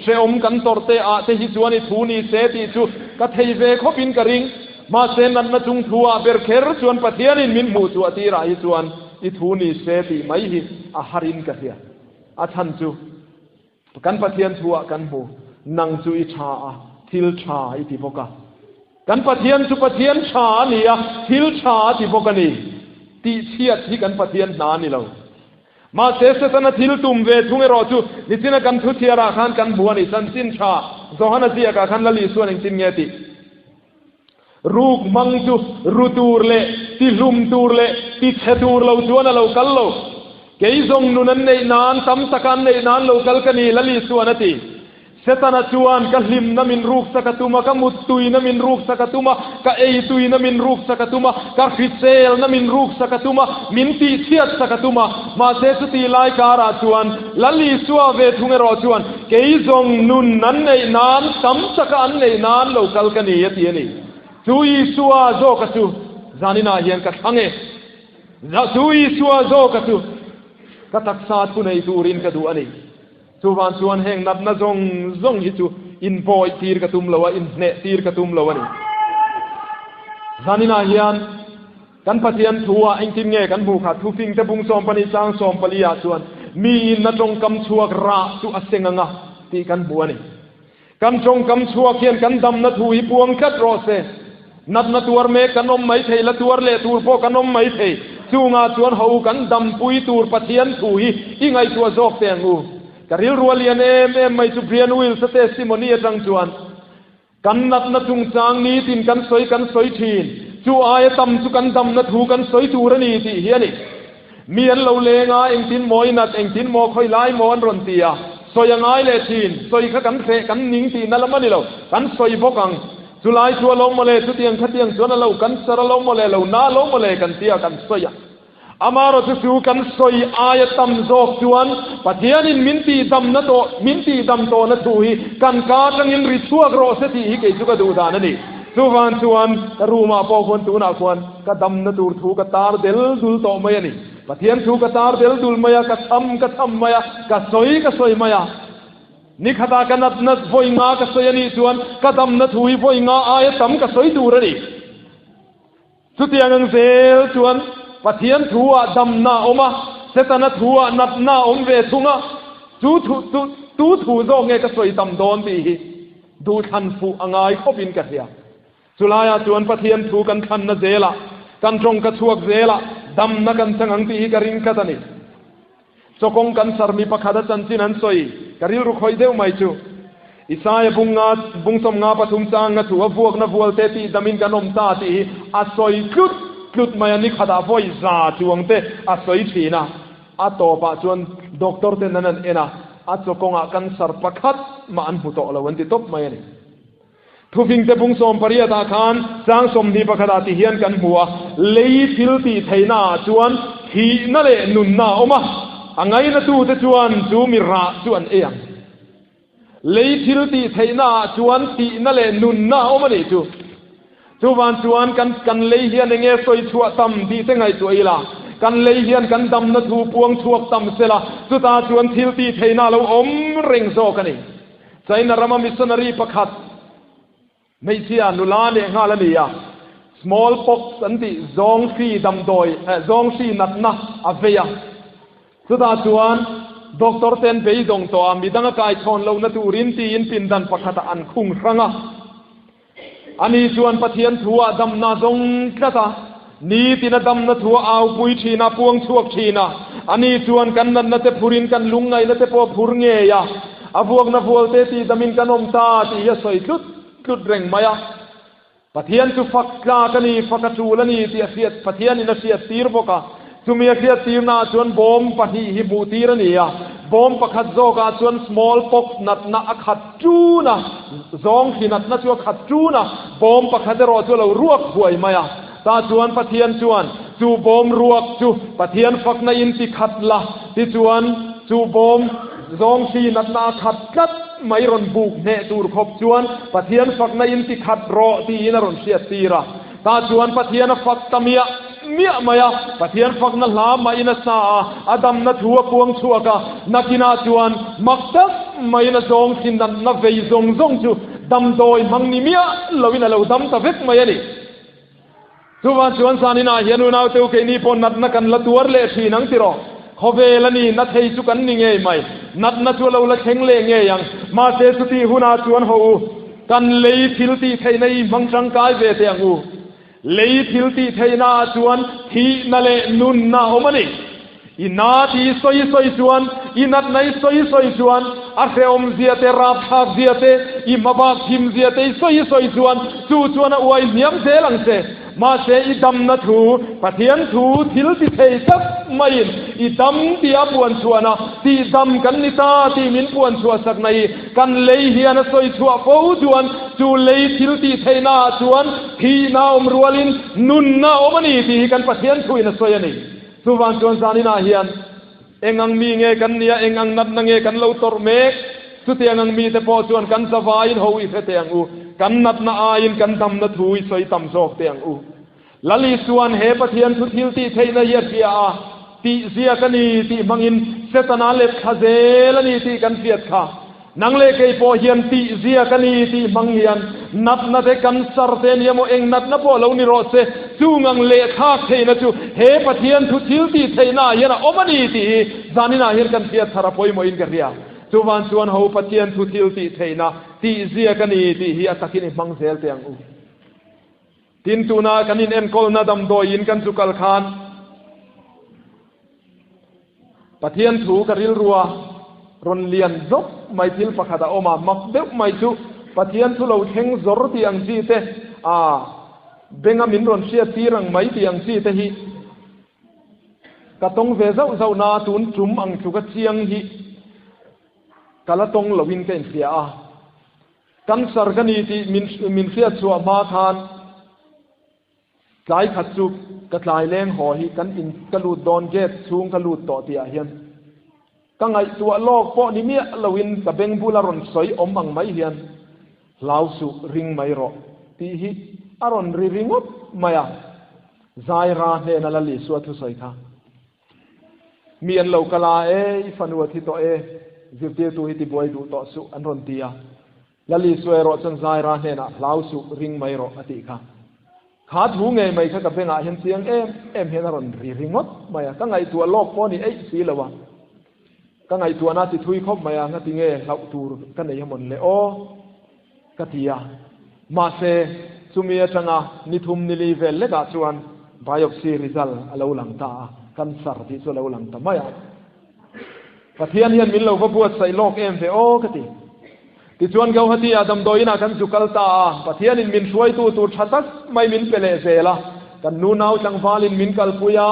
เชอมกันตอร์เตอาเตฮิจวนิทูนี่เซติจูกัทเฮเวคบินกระริงมาเซนันมาจุงทัวเบอร์เคอร์ชวนปะเทียนินมินมูตัวตีราฮิจวนอีทูนี่เซติไม่ฮิอาหารินกะเฮียอาทันจูกันปะเทียนทัวกันโบนังจูอิชาทิลชาอิติโฟกะกันปะเทียนจูปะเทียนชาเนี่ยทิลชาติโฟกะนี่ตีเชียดที่กันปะเทียนนานี่เรามาเสสตันทิลตุมเวทุงเอรอจูนิตินักันทุเทียราขันกันบัวนี่สันสินชาโซฮันเซียกะขันละลีส่วนหนึ่งสินเงติรูกมังจูรูตูร์เล่ที่ลุมตูร์เล่ที่เชตูร์เราจวนเราคัลโลเกยซงนุนันในนานตั้มตะกันในนานเราคัลกันนี่ละลีส่วนนติเส setana chuan ka hlim na min ruk sakatuma ka mutui na min ruk sakatuma ka eitui na min ruk sakatuma ka khrisel na min ruk sakatuma min ti thiat sakatuma ma se su ti lai kara chuan lali suwa ve thungero chuan keizong nun nan nei nan tam saka an nei nan local ka ni yati ani chui suwa zo ka chu zanina hian ka thange chui suwa zo ka chu ka taksa tu nei turin ka du ani chuwan chuan heng nat na zong hi chu in boy tir ka tum lawa in ne tir ka tum lawa ni zanina hian kan pathian thuwa eng tim nge kan bu kha thu fing te bung som pani chang som palia chuan mi na tong kam chuak ra chu asenganga ti kan bu ani kam chong kam chuak hian kan dam na thu hi puang khat ro se nat na tuar me kanom mai thei la tuar le tur po kanom mai thei chunga chuan ho kan dam pui tur pathian thu hi ingai chu zok tengu karil rualian em mai chu brian will sa testimony atang chuan kan nat na chung chang ni tin kan soi thin chu ai tam chu kan dam na thu kan soi tur ani ti hiani mi an lo lenga eng tin moi nat eng tin mo khoi lai mo an ron tia soi angai le thin soi kha kan se kan ning ti na lamani lo kan soi bokang chulai chu lo mole chu tiang khatiang chuan lo kan sara lo mole lo na lo mole kan tia kan soya amaro chu kan soi aya tam zok chuan pathian in minti dam to na thu hi kan ka tang in ri chuak ro se ti hi ke chu ka du dan ani chuwan ruma po kon tu na kon ka dam na tur thu ka tar del dul to mai ani pathian thu ka tar del dul maya ka tham maya ka soi maya ni khata kanat na voi nga ka soi ani chuan ka dam na thu hi voi nga aya tam ka soi tur ani chu tiang ang zel chuan pathian thuwa dam na oma setana thuwa nat na om ve thunga tu thu zo nge ka soi tam don bi hi du than fu angai khopin ka hia chulaya chuan pathian thu kan than na zela kan tong ka chuak zela dam na kan changang ti hi ka ring ka tani chokong kan sarmi pakhada chanchin an soi karil ru khoi deu mai chu isaya bungsom nga pathum chang nga thuwa vuak na vual te ti damin kanom ta ti a soi klut maya ni khada voi za chuangte a soi thina a to pa chuan doctor te nanan ena a chokonga kan sar pakhat ma an hu to lawan ti top mai ni thuving te bung som paria ta khan chang som ni pakhada ti hian kan huwa lei thil ti theina chuan hi na le nun na oma angai na tu te chuan chu mi ra chuan eang lei thil ti theina chuan ti na le nun na oma ni chu chuan kan lei hian enge soi thua tam di te ngai chuila kan lei hian kan dam na thu puang thuak tam sela chuta chuan thil ti theina lo om reng zo kani chaina rama missionary pakhat meisia nulane ngala nia small pox anti zong fi dam doi zong fi natna aveya chuta chuan doctor ten beidong to amidanga kai thon lo na turin ti in pindan pakhata an khung ranga ani chuan pathian thuwa dam na zong klata ni tina dam na thuwa au pui thina puang chuak thina ani chuan kan nan na te phurin kan lungai na te po phur nge ya abuak na vual te ti damin kanom ta ti ya soi tlut reng maya pathian chu fakla kani fakatulani ti asiat pathian in asiat tir boka chumi asiat tir na chuan bom pahi hi bu tirani ya bom pakhat zo ka chuan small pox nat na akhat tu na zong hinat na chu khat tu na bom pakhat ro chu lo ruak huai maya ta chuan pathian chuan chu bom ruak chu pathian fak na in ti khat la ti chuan chu bom zong hinat na khat kat mai ron buk ne tur khop chuan pathian fak na in ti khat ro ti in ron sia tira ta chuan pathian fak tamia mia maya pathian fak na hla ma ina sa adam na thuwa puang chuaka nakina chuan maktak mai na zong sin na vei zong chu dam doi mangni mia lowina lo dam ta vek mai ani chuan sanina hianu na teu ke ni pon nat na kan la tuar le thinang tiro khovelani na thei chu kan ni nge mai nat na chu lo la kheng le nge yang ma se su ti huna chuan ho kan lei thil ti thei nei mangchang kai ve te angu lei thil ti theina chuan thi na le nun na omani ina ti soi chuan inat nei soi chuan a seom zia te rap thak zia te i mabak thim zia te soi chuan chu chuan a uai niam se lang se มาเสอิดำนะทูปะเทียนทูทิลติเทสักไม่อิดำที่อบวนชัวนะที่ดำกันนิตาที่มินปวนชัวสักในกันเลยเฮียนะสวยชัวฟูจวนจูเลยทิลติเทนาจวนพี่นาอมรัวลินนุนนาอมันนี่ที่กันปะเทียนทูนะสวยนี่สุวรรณจวนสานินาเฮียนเอ็งอังมีเงกันเนียเอ็งอังนัดนังเงกันเลาตอร์เมกสุดที่อังมีแต่พอจวนกันสบายหูอีเฟเตียงอูกันนัดนาอินกันดำนัดหูอีสวยต่ำโศกเตียงอูลลิส่วนเหปะเทียนทุทิลตีเทนเยียฟีอาตีเสียกันนี่ตีมังอินเซตนาเล็บขเจลนี่ตีกันเฟียดค่ะนังเลกไอโปเฮียนตีเสียกันนี่ตีมังเฮียนนัดนัดกันสารเตนยโมเองนัดนับพอเรานี่รอเซจูงังเลขาเทนจูเหปะเทียนทุทิลตีเทนาเฮียนะอมันนี่ตีจานินาเฮียนกันเฟียดทาราปอยโมอินกันเรียจูวันชวนหูปะเทียนทุทิลตีเทนาตีเสียกันนี่ตีเฮียตะกินมังเซลเตียงอูทินตูนากันอินเอ็นโคลนาดำโดยินกันสุกัลคานปะเทียนถูกริลรัวรอนเลียนจบไม่ทิลปะขัดออกมามักเด็กไม่จุปะเทียนทุเราเชงจรที่อังจีเตเบงามินรอนเชียตีรังไม่ที่อังจีเตฮีกะตงเวเจ้านาตุนจุมอังจุกเชียงฮีกะละตงลวินกันเสียกันสารกันนี่ที่มินเสียชัวมาทานกายขัดจุกกระลายแรงห่อหิกันอินกระลูดดอนเกตสูงกระลูดต่อเตียเฮียนกังไอตัวโลกปอนิเมียลวินกับเบงบุลารอนสอยอมบังไม่เฮียนลาวสุริงไม่รอตีฮิอารอนริงอุบไม่อะใจราเนนละลิสวดทุสัยค่ะมีอันเหล่ากลาฟันวัวที่ตัวจิบเตียตัวฮิติบวยดูต่อสุอันรอนเตียละลิสวยรอจนใจราเนนะลาวสุริงไม่รออติค่ะขาดหูไงไม่ข้ากับเป็นอาเห็นเสียงเอ็มเห็นอารมณ์ริงดไม่อะก็ไงตัวโลกพอนี่สีละวะก็ไงตัวน่าติทุยคบไม่อะงั้นติเงเราตูกันไหนยังหมดเลยโอ้กติยามาเซสุมีจังอะนิทุมนิลีเวลเล็กชวนไบโอซีริซัลเราหลังตากันสารที่ส่วนเราหลังตาไม่อะปะเทียนเห็นมินเราก็ปวดใส่โลกเวโอกติที่ชวนเขาที่อาดมโดยนะกันจุกัลตาปะเทียนินมินช่วยตูชัดตักไม่มินเปเลเซละกันนูนาวจังฟาลินมินกัลปุยา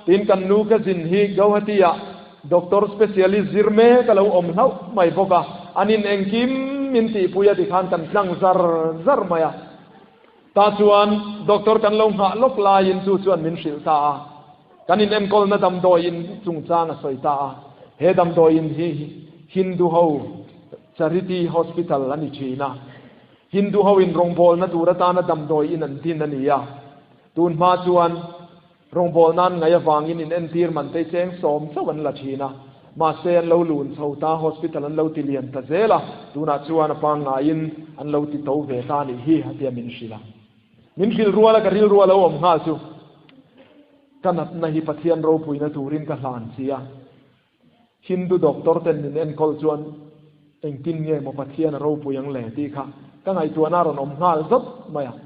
ตินกันนูกจินฮีเขาที่อาด็อกเตอร์สเปเชียลิสต์ซิร์เมกัลอมเท้าไม่พกะอันนี้เองคิมมินตีปุยาที่ขันกันจังซาร์มายาตาชวนด็อกเตอร์กันลงหาลกลายินชวนมินชิลตากันอินเอ็มกอลนาดมโดยินจุงจางสอยตาเฮดมโดยินฮีฮินดูเฮาCharity Hospital อันนี้ชีนะฮินดูเขาอินโรงพยาบาลนั้นดูรัตานดำโดยอินันทินนันนี่ตูนมาชวนโรงพยาบาลนั้นไงฟังอินเอ็นทีร์มันเตเจงสมสวรรค์ละชีนะมาเซนเราลุนเสาตา Hospital อันเราติเลียนตะเจละตูน่าชวนฟังไงอินอันเราติดตัวเวทานี่ฮีฮัตยามินชิละมินชิลรัวละกันริลรัวละอมฮาสุกันนัดนะฮิปัทยันเราปุยนะตูรินกันหลานเสียฮินดูด็อกเตอร์เต็นอินเอ็นคอลชวนเองกินเงี้ยมาปะเทียนเราปุยังแหล่ดีค่ะก็ไงตัวน่ารอนอมงาลซับไม่อะ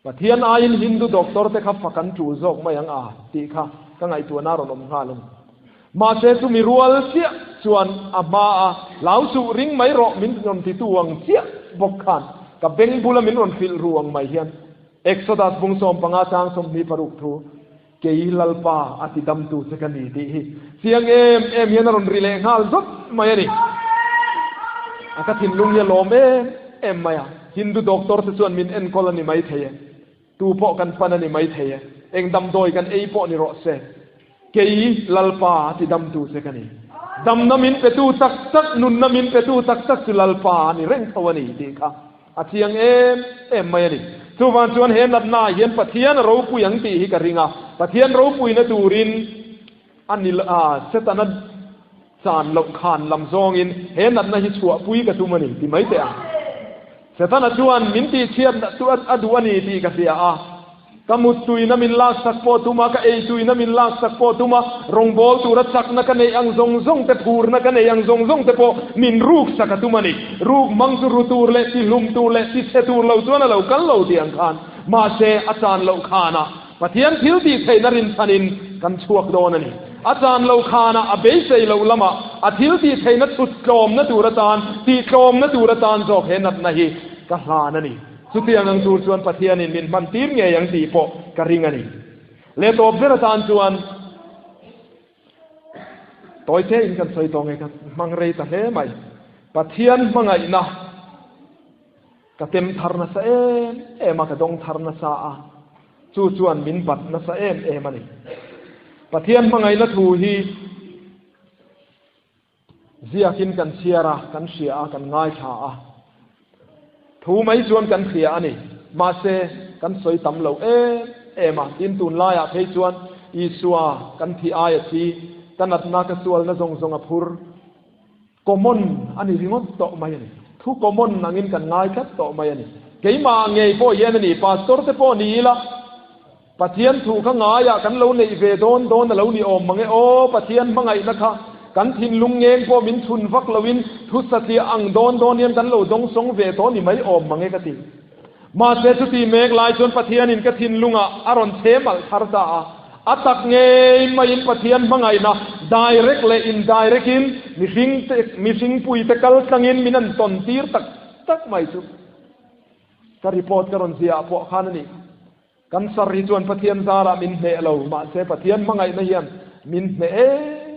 ปะเทียนอายินฮินดูด็อกเตอร์เตขับฝักันจูจอกไม่ยังดีค่ะก็ไงตัวน่ารอนอมงาลมาเจตุมีรัวเสียชวนอามาเหลาสุริงไม่รอมินนติตวงเสียบกขันกับเบงบุลมินนฟิลรวงไม่เฮียนเอ็กซ์ดัสบุงสมปังอาจางสมมีปรุกทูเกยลลปาอติดำตูสกันดีเสียงเอ็มเฮียนรอนริเลงาลซับไม่ยันอาทินลุงยาลมเอ็มมาฮินดูด็อกเตอร์ส่วนมินเอ็นคอลนี่ไม่เทียตูพอกันปันนี่ไม่เทียเองดำโดยกันพอนี่รอเซเกยลลปาที่ดำตูเซกันนี่ดำน้ำมินเปตูตักนุนน้ำมินเปตูตักสุลลปานี่เร่งทวานี่ดีค่ะอาทิยังเอ็มมานี่ทุกวันชวนเห็นนัดหน้าเห็นปะเทียนเราปุยังตีฮิกริงปะเทียนเราปุยนตูรินอันนี้เซตันสารลำคานลำซองอินเห็นนัดนะฮิชัวปุยกับตุมันนี่ที่ไม่เตะเสร็จแล้วชวนมินตีเชียนตัวอดูอันนี้ที่กับเสียกมุตุยน้ำมินลากสักโปตุมาก็ตุยน้ำมินลากสักโปตุมารงโบลตุรัสักนักกันยังซงแต่พูนักกันยังซงแต่พอมินรูกสักตุมันนี่รูกมังสุรุตูเล่ที่ลุมตูเล่ที่เซตูเราตัวนั้นเรากันเราที่อังคารมาเซอาจารย์เราขานะปะเทียนทิวตีเทนรินสันินกันชวกโดนนี่อาจารย์เราขานะอเบยเซเราละมาอาทิลตีเทนัดสุดโจมนัดดูรตานตีโจมนัดดูรตานจอกเห็นนัดนะฮีกะหานั่นนี่ สุดที่ยังจูชวนปะเทียนินมินมันตีนเงยยังตีโปกระริงอันนี้เลตอบเรื่องตานชวนตัวเทอินกันใส่ตรงไงกันมังเรยตะเฮไหมปะเทียนมังไงนะกะเต็มทารนัสมากระดงทารนัสจูชวนมินบัดนัสมันนี่ปะเทียนมังไงละทูฮีเสียกินกันเชียระกันเสียกันง่ายชาทูไม่ชวนกันเสียอันนี้มาเซกันสวยตำเหลามาตินตุนลายเพยชวนอีสัวกันที่อายทีตันัดนักสวลนะทรงอภูร์กมลอันนี้ริงโตมาอย่างนี้ทุกกมลนั่งกินกันง่ายแค่โตมาอย่างนี้เกี่ยมาเงยพ่อเย็นนี่ปาสตอร์เตพ่อนี่ละปะเทียนถูกข้างง่ายกันเราในเวโดนเรานี่อมมังเอปะเทียนมังไงนะคะกันทินลุงเงงพ่อมินทุนฟักลวินทุสติอังโดนยันกันเราดงสงเวโดนี่ไม่อมมังเอกติมาเสสุติเมกลายจนปะเทียนินกทินลุงอารอนเทมัลทาร์ดาอัตักเงยมาอินปะเทียนมังไงนะ direct และ indirect อินมิสิงปุยตะกัลตังอินมินันตนตีร์ตักไม่สุดก็รีพอร์ตกันรอนเสียพวกข้านี่กันสริจวนปะเทียนซารามินเนเรามาเสปะเทียนมังไงนะเฮียนมินเน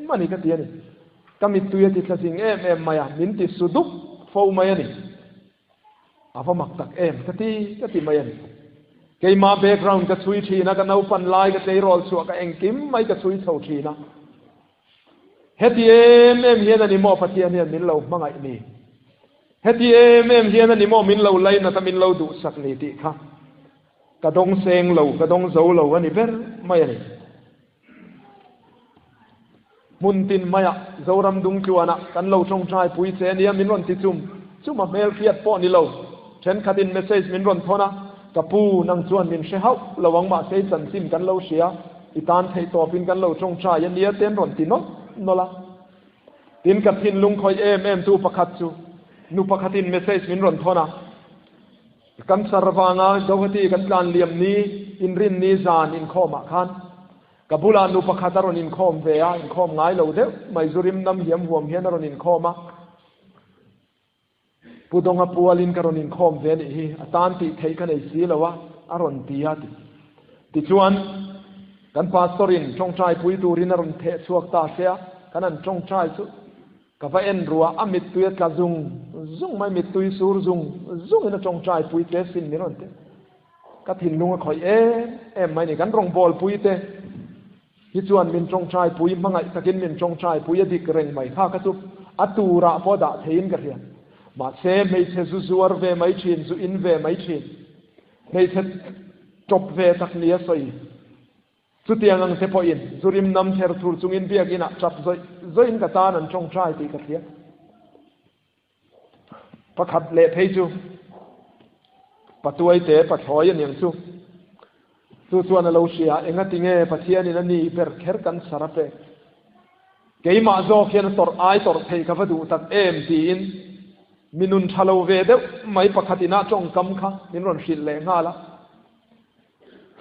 มันนี่ก็เทียนี่ก็มีตัวติดสิ่งมายามินติสุดุกฟูมายานี่apa maktak kati mayan kay ma background ka sui thi na ka nau pan lai ka tei rol su ka engkim mai ka sui thau thi na heti hian ani mo pathian hian min lo mangai ni heti hian ani mo min lo lai na ta min lo du sak ni ti kha ka dong seng lo ka dong zo lo ani ber mai ani muntin maya zoram dung chuana kan lo chong trai pui che ni min ron ti chuma mel fiat po ni loเช่นขัดินเมสเซจมินรอนทนะกับปูนังชวนมินเชฮาระวังมาเซจันซิมกันเราเสียอีตานไทยตัวพินกันเราจงชายยันเดียเต้นรอนตินนละตินกับทินลุงคอยตูประคัตจูนูประคัตินเมสเซจมินรอนทนะกันสารวางาเจ้าหน้าที่กันการเลี่ยมนี้อินรินนี้จานอินข้อมาคันกับบุลานูประคัตรอนอินข้อมเวียอินข้อมง่ายเราเด้อไม่จุริมน้ำเหี่ยมห่วมเฮียนรอนอินข้อมาผู้ดงกับผู้ลินกรณินคอมเวนี่ตานติเทกันไอซีแล้ววะอารอนตียติชวนกันพาสตอรินจงใจผู้ตูรินอารอนเทสวกตาเสียกันนั้นจงใจสุกับว่าเอ็นรัวอามิตุยกะซุงไม่มิตุยสูรซุงอินจงใจผู้เตสินนี่นั่นเตก็ถิ่นลุงคอยไม่นี่กันรองบอลผู้เตฮิจวนมินจงใจผู้มังไงตะกินมินจงใจผู้ดิกเร่งไม่ข้ากระตุบอัตูระพอดะเทียนกันเรียนมาเซไม่เซซูวร์เวไม่ชินซูอินเวไม่ชินไม่เซจบเวตักเนียสอยสุดที่ยังเซพออินสุริมนำเทอร์ทูร์ซุงอินเบียกินะจับซอยอินกตานันจงใจตีกันเทียประคัดเละเพจูปัตตวยเตะปัตถอยอย่างซูส่วนเราเสียเองติเงปัทเทียนี่นั่นนี่เปิดแค่กันสารเพเกี่ยมาโจเขียนตอร์ไอตอร์เพย์กับดูตัดทีอินมินุนชาโลเวเดไม่ปกติน่าจงกำค่ะมินุนชิลเลงาละ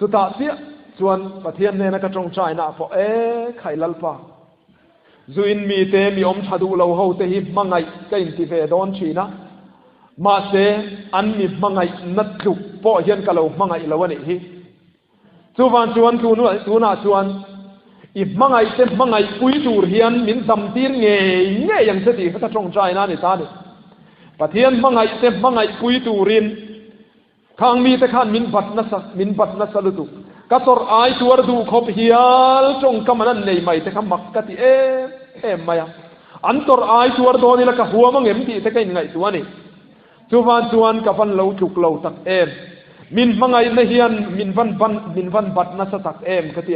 สุดท้ายเสียส่วนประเทศเนี่ยนะก็จงใจนะพอไข่ลัลปาจุอินมีเตมีอมชาดูเราเขาเตหิมังไงก็อินทิเวดอนชีนะมาเสอันมีมังไงนัดลุกพอเห็นกับเรามังไงเราวันนี้ส่วนตูน่าส่วนอีมังไงเต็มมังไงปุยตูเฮียนมินซัมตีนเงยอย่างเสด็จเขาจงใจนะนี่ตาเนี่ยปะเทียนมังไงเต็มมังไงปุยตูรินข้างมีแต่ข้านมินบัดนัสลุตุกัตรไอตัวดูขบเฮียลจงกำนันในไม่แต่คำมักกะติไม่อันตัวไอตัวโดนี่ละก็หัวมังเอ็มตีแต่ก็ยังไงตัวนี้ส่วนกับฟันเราจุกเราตักมินมังไงในเฮียนมินวันบัดนัสตักกะติ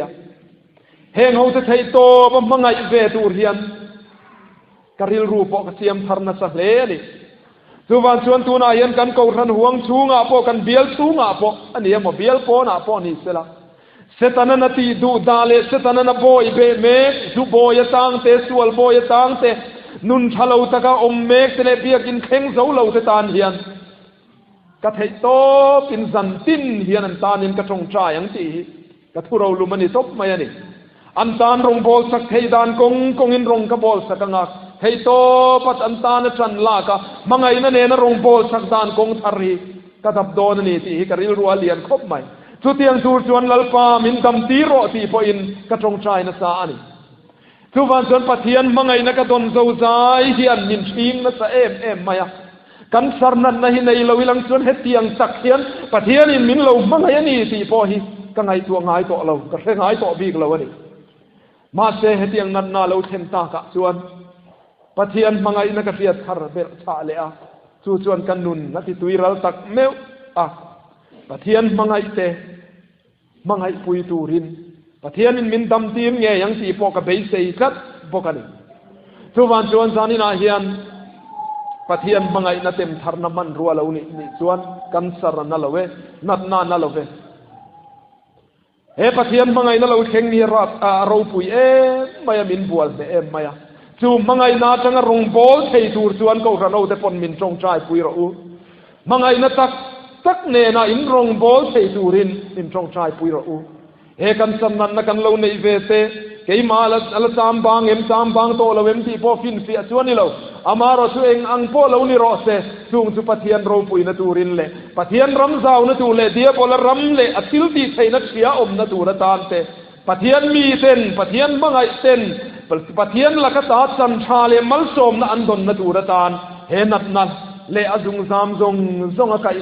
เฮงเขาจะใช้โตมังไงเวตูเฮียนกริลรูปกเสียมทารนัสเลนี่ส่วนตัวนายันกันเกาทันห่วงชูงาปอกันเบียลชูงาปออันนี้มาเบียลปอนาปอนี่เสละเสตันนาทีดูดาเลเสตันนาโบยเบเมกดูโบยตังเตสวลโบยตังเตนุนชะเลาตะกาอมเมกเตเลเบียกินเข่งเสาเลาเตตานเฮียนกะเทโตปินสันตินเฮียนันตานินกะจงใจอย่างที่กะทุเราลุมันนี่ซบมาอย่างนี้อันตานรงโบสักเทดานกงอินรงกะโบสักงักเฮโตปัตอันตานจันลากะมังไงนั่นเองนะรงโบสักดานกงทารี กระดับโดนนี่ที่กระริลรัวเลียนครบใหม่ชุดเตียงจูจวนลัลปามินดำตีโรตีพออินกระจงใจนะสานี่ทุกวันจนปะเทียนมังไงนักดนโซใจเฮียนมินชิงนะสะเอ็มมาอะกันสารนันนะฮิในเราวิลังจนเฮตียงตักเทียนปะเทียนอินมินเรามังไงนี่ตีพอฮิก็ไงตัวไงตัวเราก็เสียไงตัวบีกเราวะนี่มาเสเฮตียงนันนาเราเทนตากะจวนปะเทียนมังไงนักเทียนคาร์เบลชาเลอะจูจวนกันนุนนักตุยเราตักเมวอะปะเทียนมังไงเตมังไงปุยตูรินปะเทียนมินดำตีมเงี้ยยังสีปอกกับเบยเซย์กัดปอกันนี่ทุกวันจวนสานินาเฮียนปะเทียนมังไงนัดเต็มทาร์นามันรัวเรานี่จวนกันสารนั่นเราเวนัดนานั่นเราเวปะเทียนมังไงนั่นเราเข่งนี่รัดเราปุยไม่มินบัวเอ็มไม่จูมังไงนาจังรงโบลเทตูจวนก็เราแต่ปนมินจงใจปุยเรามังไงนัดตักเนน่ะอินรงโบลเทตูรินมินจงใจปุยเรากันสำนันนักันเราในเวเตเกี่ยมาละจามบางจามบางโตเราเอ็มที่พอฟินเสียชวนนี่เราอามาเราช่วยเองอังพอเรานี่รอเสจุงจุปะเทียนเราปุยนตูรินเล่ปะเทียนรำเจ้านตูเล่เดียบอลรำเล่อติลตีใช้นักเสียอมนตูนตานเตปะเทียนมีเส้นปะเทียนบังไอเส้นปะเทียนละกตาสันชาเลมัลสมนอันดนนตูนตานเฮนัดนัดเล่อจุงซามซงอากาศ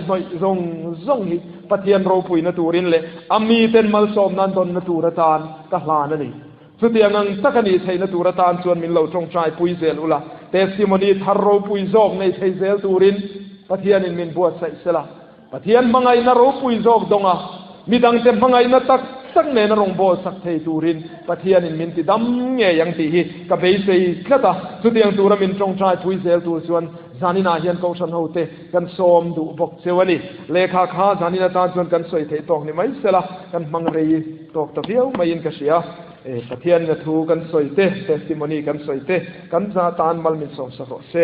ซงฮิปะเทียนเราปุยนตูรินเล่อามีเส้นมัลสมนันดนนตูนตานกะลานั่นนี่สุดที่ยังสักนี้ใช้นตูนตานส่วนมินเราจงใจปุยเซลุละเทสติโมนีทาร์โรปุยซอกในใช้เซลตูรินปะเทียนมินบัวใส่เสละปะเทียนมังไงนารปุยซอกดงอ่ะมีดังเต็มมังไงนตักสักเนนรงโบสักเทตูรินปะเทียนมินติดำเงยยังตีฮีกับเบยเซกระตาสุดที่ยังตูรามินจงใจปุยเซลตูส่วนจานินาเฮียนกองชันหูเตกันโสมดูบกเซวนีเลขาข้าจานินาตานส่วนกันสวยเทตอกนี่ไม่เสละกันมังเรยตอกตะเพียวไม่ยินกระเสียปะเทียนจะทูกันสวยเตเทสติโมนีกันสวยเตกันซาตานมัลมินสองสระเซ